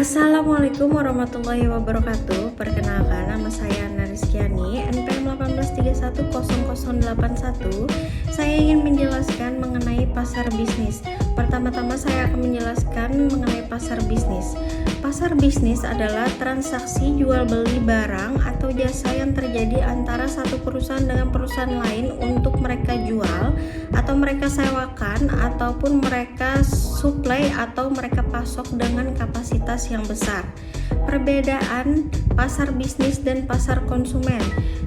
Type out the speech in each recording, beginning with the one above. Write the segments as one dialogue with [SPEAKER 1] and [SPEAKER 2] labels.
[SPEAKER 1] Assalamualaikum warahmatullahi wabarakatuh. Perkenalkan, nama saya Ana Rizkyani, NPM 183100081. Saya ingin menjelaskan mengenai pasar bisnis. Pertama-tama saya akan menjelaskan mengenai pasar bisnis. Pasar bisnis adalah transaksi jual beli barang atau jasa yang terjadi antara satu perusahaan dengan perusahaan lain untuk mereka jual atau mereka sewakan ataupun mereka suplai atau mereka pasok dengan kapasitas yang besar. Perbedaan pasar bisnis dan pasar konsumen.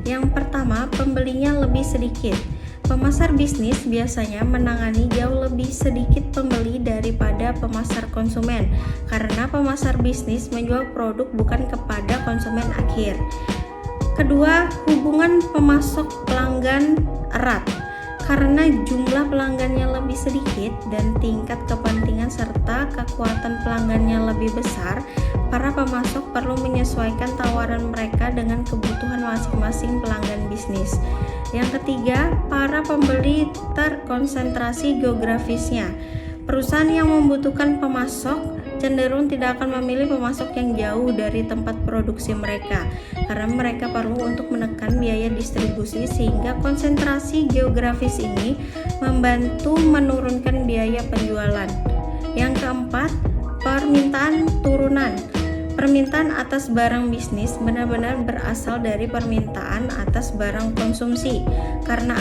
[SPEAKER 1] Yang pertama, pembelinya lebih sedikit. Pemasar bisnis biasanya menangani jauh lebih sedikit pembeli daripada pemasar konsumen, karena pemasar bisnis menjual produk bukan kepada konsumen akhir. Kedua, hubungan pemasok pelanggan erat. Karena jumlah pelanggannya lebih sedikit dan tingkat kepentingan serta kekuatan pelanggannya lebih besar, para pemasok perlu menyesuaikan tawaran mereka dengan kebutuhan masing-masing pelanggan bisnis. Yang ketiga, para pembeli terkonsentrasi geografisnya. Perusahaan yang membutuhkan pemasok cenderung tidak akan memilih pemasok yang jauh dari tempat produksi mereka, karena mereka perlu untuk menekan biaya distribusi, sehingga konsentrasi geografis ini membantu menurunkan biaya penjualan. Yang keempat, permintaan turunan. Permintaan atas barang bisnis benar-benar berasal dari permintaan atas barang konsumsi. Karena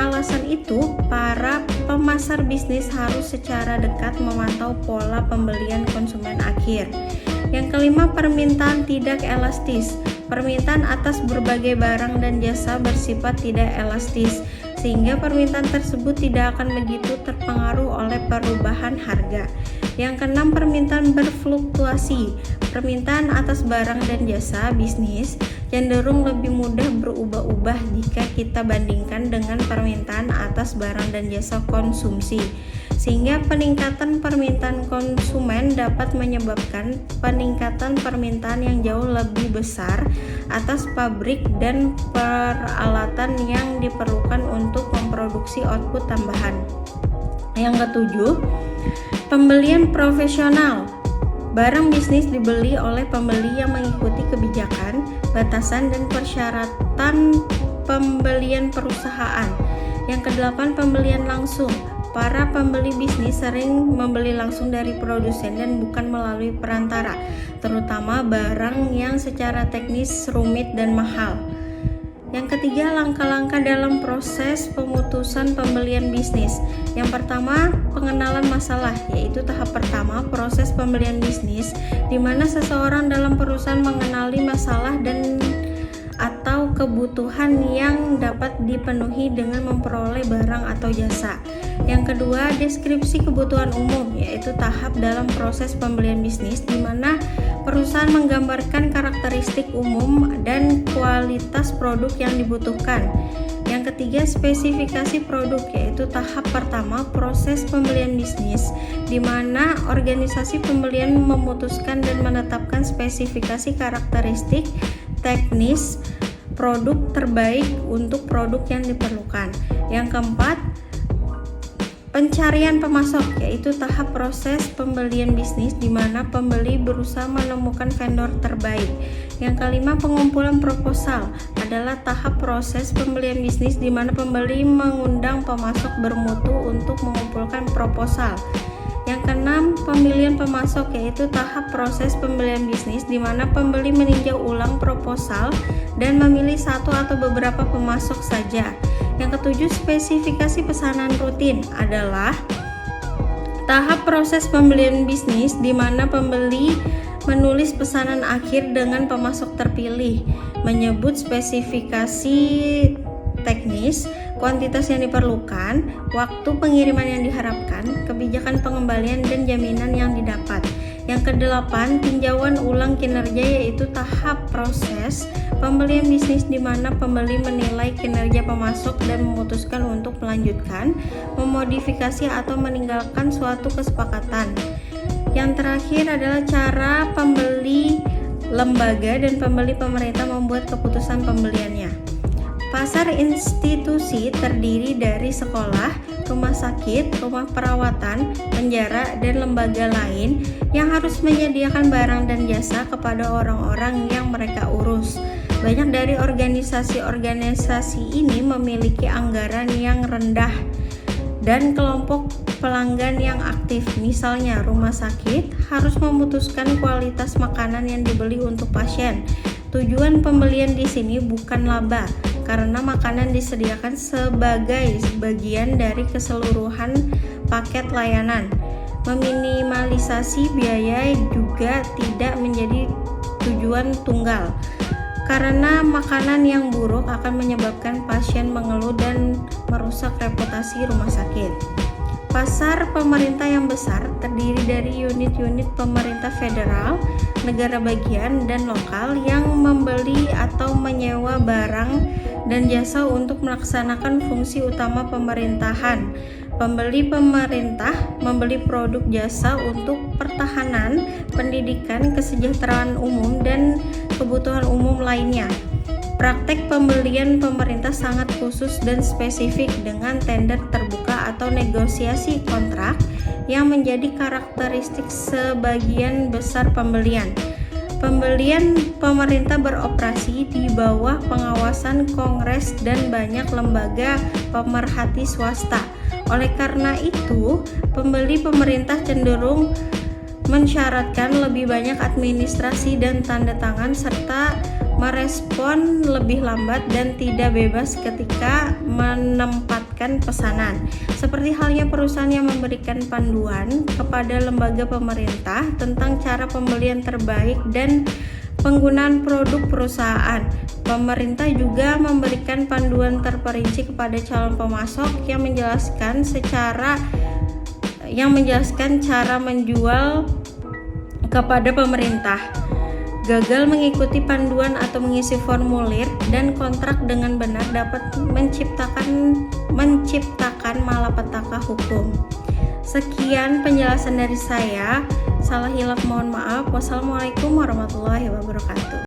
[SPEAKER 1] alasan itu, para pemasar bisnis harus secara dekat memantau pola pembelian konsumen akhir. Yang kelima, permintaan tidak elastis. Permintaan atas berbagai barang dan jasa bersifat tidak elastis, sehingga permintaan tersebut tidak akan begitu terpengaruh oleh perubahan harga. Yang keenam, permintaan berfluktuasi. Permintaan atas barang dan jasa bisnis cenderung lebih mudah berubah-ubah jika kita bandingkan dengan permintaan atas barang dan jasa konsumsi, sehingga peningkatan permintaan konsumen dapat menyebabkan peningkatan permintaan yang jauh lebih besar atas pabrik dan peralatan yang diperlukan untuk memproduksi output tambahan. Yang ketujuh, pembelian profesional. Barang bisnis dibeli oleh pembeli yang mengikuti kebijakan, batasan, dan persyaratan pembelian perusahaan. Yang kedelapan, pembelian langsung. Para pembeli bisnis sering membeli langsung dari produsen dan bukan melalui perantara, terutama barang yang secara teknis rumit dan mahal. Yang ketiga, langkah-langkah dalam proses pemutusan pembelian bisnis. Yang pertama, pengenalan masalah, yaitu tahap pertama proses pembelian bisnis, di mana seseorang dalam perusahaan mengenali masalah dan atau kebutuhan yang dapat dipenuhi dengan memperoleh barang atau jasa. Yang kedua, deskripsi kebutuhan umum, yaitu tahap dalam proses pembelian bisnis di mana perusahaan menggambarkan karakteristik umum dan kualitas produk yang dibutuhkan. Yang ketiga, spesifikasi produk, yaitu tahap pertama proses pembelian bisnis di mana organisasi pembelian memutuskan dan menetapkan spesifikasi karakteristik teknis produk terbaik untuk produk yang diperlukan. Yang keempat, pencarian pemasok, yaitu tahap proses pembelian bisnis di mana pembeli berusaha menemukan vendor terbaik. Yang kelima, pengumpulan proposal adalah tahap proses pembelian bisnis di mana pembeli mengundang pemasok bermutu untuk mengumpulkan proposal. Yang keenam, pemilihan pemasok, yaitu tahap proses pembelian bisnis di mana pembeli meninjau ulang proposal dan memilih satu atau beberapa pemasok saja. Yang ketujuh, spesifikasi pesanan rutin adalah tahap proses pembelian bisnis di mana pembeli menulis pesanan akhir dengan pemasok terpilih, menyebut spesifikasi teknis, kuantitas yang diperlukan, waktu pengiriman yang diharapkan, kebijakan pengembalian, dan jaminan yang didapat. Yang kedelapan, tinjauan ulang kinerja, yaitu tahap proses pembelian bisnis di mana pembeli menilai kinerja pemasok dan memutuskan untuk melanjutkan, memodifikasi, atau meninggalkan suatu kesepakatan. Yang terakhir adalah cara pembeli lembaga dan pembeli pemerintah membuat keputusan pembeliannya. Pasar institusi terdiri dari sekolah, rumah sakit, rumah perawatan, penjara, dan lembaga lain yang harus menyediakan barang dan jasa kepada orang-orang yang mereka urus. Banyak dari organisasi-organisasi ini memiliki anggaran yang rendah dan kelompok pelanggan yang aktif. Misalnya, rumah sakit harus memutuskan kualitas makanan yang dibeli untuk pasien. Tujuan pembelian di sini bukan laba, karena makanan disediakan sebagai bagian dari keseluruhan paket layanan. Meminimalisasi biaya juga tidak menjadi tujuan tunggal, karena makanan yang buruk akan menyebabkan pasien mengeluh dan merusak reputasi rumah sakit. Pasar pemerintah yang besar terdiri dari unit-unit pemerintah federal, negara bagian, dan lokal yang membeli atau menyewa barang dan jasa untuk melaksanakan fungsi utama pemerintahan. Pembeli pemerintah membeli produk jasa untuk pertahanan, pendidikan, kesejahteraan umum, dan kebutuhan umum lainnya. Praktek pembelian pemerintah sangat khusus dan spesifik dengan tender terbuka atau negosiasi kontrak yang menjadi karakteristik sebagian besar pembelian. Pembelian pemerintah beroperasi di bawah pengawasan Kongres dan banyak lembaga pemerhati swasta. Oleh karena itu, pembeli pemerintah cenderung mensyaratkan lebih banyak administrasi dan tanda tangan serta merespon lebih lambat dan tidak bebas ketika menempatkan pesanan. Seperti halnya perusahaan yang memberikan panduan kepada lembaga pemerintah tentang cara pembelian terbaik dan penggunaan produk perusahaan. Pemerintah juga memberikan panduan terperinci kepada calon pemasok yang menjelaskan cara menjual kepada pemerintah. Gagal mengikuti panduan atau mengisi formulir dan kontrak dengan benar dapat menciptakan malapetaka hukum. Sekian penjelasan dari saya. Salah hilaf mohon maaf. Wassalamualaikum warahmatullahi wabarakatuh.